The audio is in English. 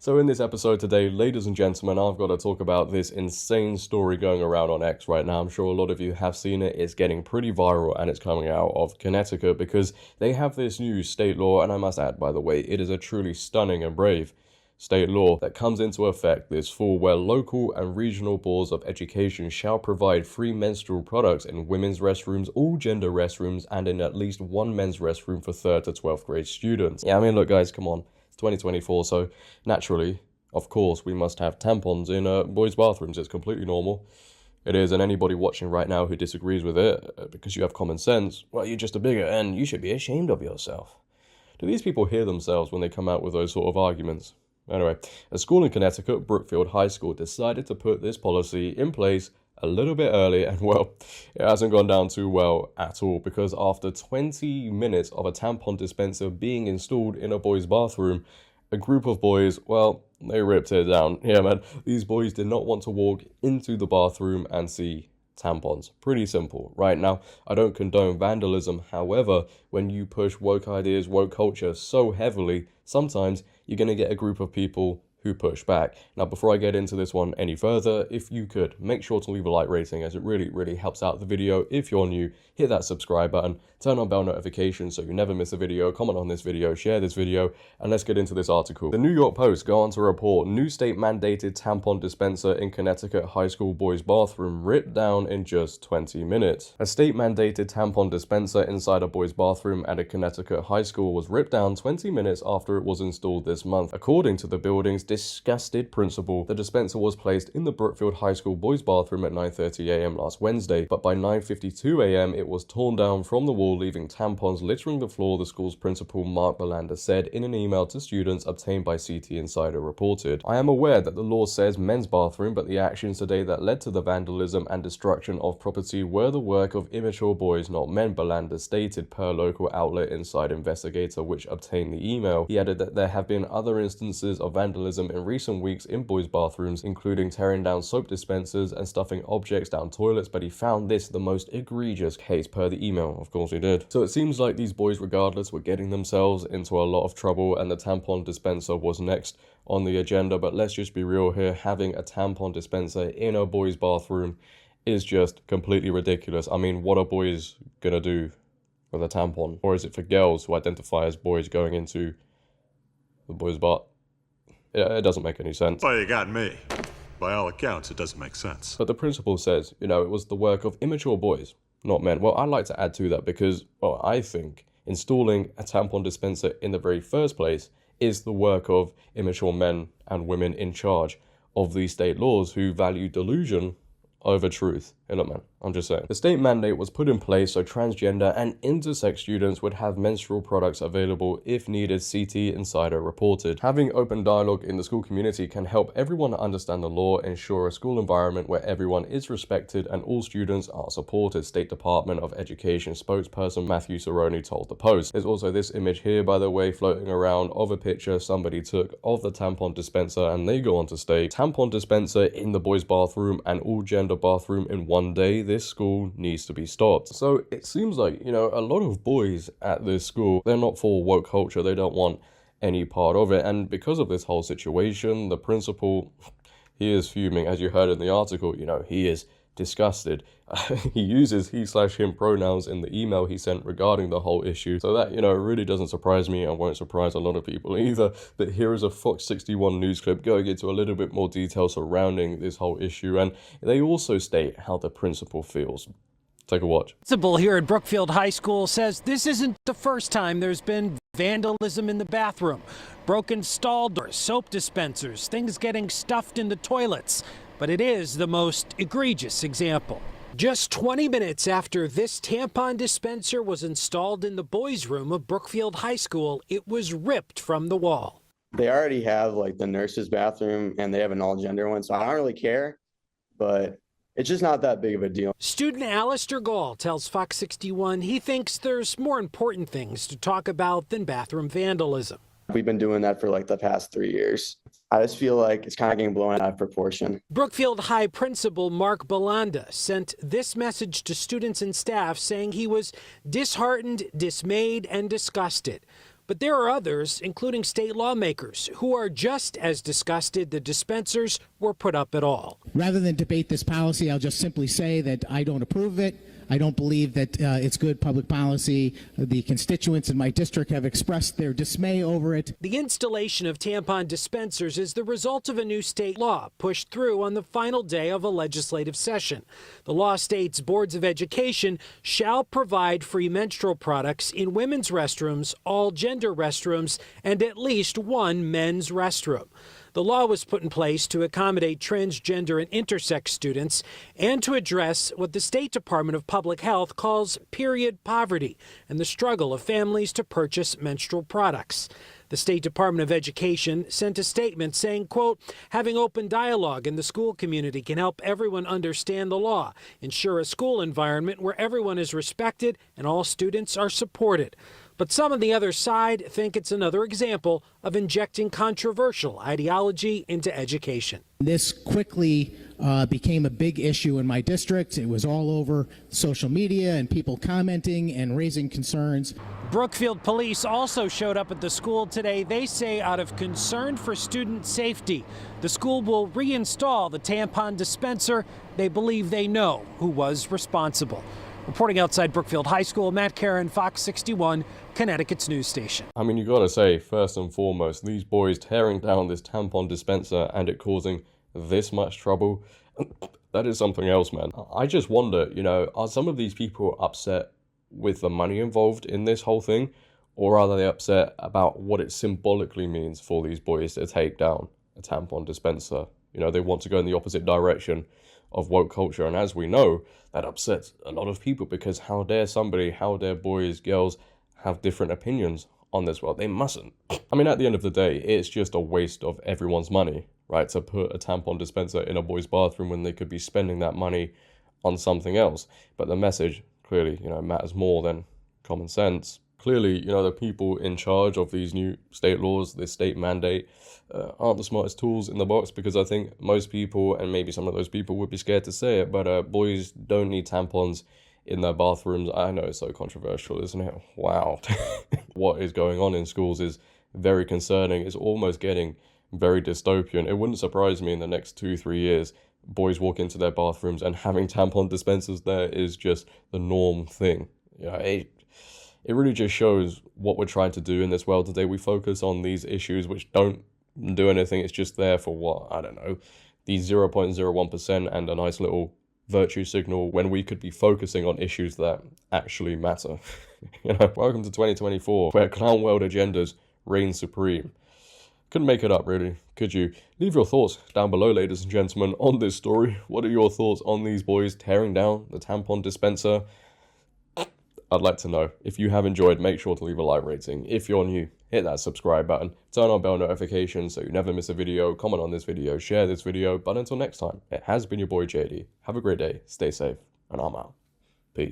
So in this episode today, ladies and gentlemen, I've got to talk about this insane story going around on X right now. I'm sure a lot of you have seen it. It's getting pretty viral and it's coming out of Connecticut because they have this new state law, and I must add, by the way, it is a truly stunning and brave state law that comes into effect this fall, where local and regional boards of education shall provide free menstrual products in women's restrooms, all gender restrooms, and in at least one men's restroom for 3rd to 12th grade students. Yeah, I mean, look guys, come on. 2024, so naturally, of course, we must have tampons in boys' bathrooms. It's completely normal. It is, and anybody watching right now who disagrees with it, because you have common sense, well, you're just a bigot and you should be ashamed of yourself. Do these people hear themselves when they come out with those sort of arguments? Anyway, a school in Connecticut, Brookfield High School, decided to put this policy in place a little bit early, and well, it hasn't gone down too well at all, because after 20 minutes of a tampon dispenser being installed in a boy's bathroom, a group of boys, well, they ripped it down. Yeah, man, these boys did not want to walk into the bathroom and see tampons. Pretty simple. Right now, I don't condone vandalism. However, when you push woke ideas, woke culture so heavily, sometimes you're going to get a group of people who push back. Now, before I get into this one any further, if you could, make sure to leave a like rating, as it really helps out the video. If you're new, hit that subscribe button, turn on bell notifications so you never miss a video, comment on this video, share this video, and let's get into this article. The New York Post go on to report, new state mandated tampon dispenser in Connecticut high school boys bathroom ripped down in just 20 minutes. A state mandated tampon dispenser inside a boys bathroom at a Connecticut high school was ripped down 20 minutes after it was installed this month. According to the building's disgusted principal, the dispenser was placed in the Brookfield High School boys bathroom at 9:30 a.m. last Wednesday, but by 9:52 a.m. it was torn down from the wall, leaving tampons littering the floor, the school's principal Mark Belander said in an email to students obtained by CT Insider reported. I am aware that the law says men's bathroom, but the actions today that led to the vandalism and destruction of property were the work of immature boys, not men, Belander stated per local outlet Inside Investigator, which obtained the email. He added that there have been other instances of vandalism in recent weeks in boys' bathrooms, including tearing down soap dispensers and stuffing objects down toilets, but he found this the most egregious case per the email. Of course he did. So it seems like these boys, regardless, were getting themselves into a lot of trouble, and the tampon dispenser was next on the agenda. But let's just be real here, having a tampon dispenser in a boys' bathroom is just completely ridiculous. I mean, what are boys gonna do with a tampon? Or is it for girls who identify as boys going into the boys' bath? Yeah, it doesn't make any sense. Well, you got me. By all accounts, it doesn't make sense. But the principal says, it was the work of immature boys, not men. Well, I'd like to add to that because, well, I think installing a tampon dispenser in the very first place is the work of immature men and women in charge of these state laws who value delusion over truth. Hey, look, man, I'm just saying. The state mandate was put in place so transgender and intersex students would have menstrual products available if needed, CT Insider reported. Having open dialogue in the school community can help everyone understand the law, ensure a school environment where everyone is respected and all students are supported, State Department of Education spokesperson Matthew Cerrone told the Post. There's also this image here, by the way, floating around of a picture somebody took of the tampon dispenser, and they go on to state, tampon dispenser in the boys' bathroom and all gender bathroom in one day. This school needs to be stopped. So it seems like, a lot of boys at this school, they're not for woke culture. They don't want any part of it. And because of this whole situation, the principal, he is fuming. As you heard in the article, he is disgusted. He uses he/him pronouns in the email he sent regarding the whole issue. So that, really doesn't surprise me and won't surprise a lot of people either. But here is a Fox 61 news clip going into a little bit more detail surrounding this whole issue. And they also state how the principal feels. Take a watch. Principal here at Brookfield High School says this isn't the first time there's been vandalism in the bathroom. Broken stall doors, soap dispensers, things getting stuffed in the toilets. But it is the most egregious example. Just 20 minutes after this tampon dispenser was installed in the boys' room of Brookfield High School, it was ripped from the wall. They already have the nurse's bathroom and they have an all-gender one, so I don't really care, but it's just not that big of a deal. Student Alistair Gall tells Fox 61 he thinks there's more important things to talk about than bathroom vandalism. We've been doing that for the past 3 years. I just feel like it's kind of getting blown out of proportion. Brookfield High Principal Mark Belander sent this message to students and staff saying he was disheartened, dismayed, and disgusted. But there are others, including state lawmakers, who are just as disgusted the dispensers were put up at all. Rather than debate this policy, I'll just simply say that I don't approve of it. I don't believe that it's good public policy. The constituents in my district have expressed their dismay over it. The installation of tampon dispensers is the result of a new state law pushed through on the final day of a legislative session. The law states boards of education shall provide free menstrual products in women's restrooms, all gender restrooms, and at least one men's restroom. The law was put in place to accommodate transgender and intersex students and to address what the State Department of Public Health calls period poverty and the struggle of families to purchase menstrual products. The State Department of Education sent a statement saying, quote, having open dialogue in the school community can help everyone understand the law, ensure a school environment where everyone is respected and all students are supported. But some on the other side think it's another example of injecting controversial ideology into education. This quickly became a big issue in my district. It was all over social media and people commenting and raising concerns. Brookfield police also showed up at the school today. They say out of concern for student safety, the school will reinstall the tampon dispenser. They believe they know who was responsible. Reporting outside Brookfield High School, Matt Karen, Fox 61, Connecticut's news station. I mean, you gotta say, first and foremost, these boys tearing down this tampon dispenser and it causing this much trouble, that is something else, man. I just wonder, you know, are some of these people upset with the money involved in this whole thing? Or are they upset about what it symbolically means for these boys to take down a tampon dispenser? You know, they want to go in the opposite direction of woke culture, and as we know, that upsets a lot of people because how dare boys, girls have different opinions on this world? They mustn't. I mean, at the end of the day, it's just a waste of everyone's money, right? To put a tampon dispenser in a boy's bathroom when they could be spending that money on something else. But the message clearly, you know, matters more than common sense. Clearly, you know, the people in charge of these new state laws, this state mandate, aren't the smartest tools in the box, because I think most people, and maybe some of those people would be scared to say it, but boys don't need tampons in their bathrooms. I know it's so controversial, isn't it? Wow. What is going on in schools is very concerning. It's almost getting very dystopian. It wouldn't surprise me in the next 2-3 years, boys walk into their bathrooms and having tampon dispensers there is just the norm thing. You know, it really just shows what we're trying to do in this world today. We focus on these issues which don't do anything. It's just there for what? I don't know, the 0.01% and a nice little virtue signal when we could be focusing on issues that actually matter. You know, welcome to 2024, where clown world agendas reign supreme. Couldn't make it up, really, could you? Leave your thoughts down below, ladies and gentlemen, on this story. What are your thoughts on these boys tearing down the tampon dispenser? I'd like to know. If you have enjoyed, make sure to leave a like rating. If you're new, hit that subscribe button, turn on bell notifications so you never miss a video, comment on this video, share this video. But until next time, it has been your boy JD. Have a great day, stay safe, and I'm out.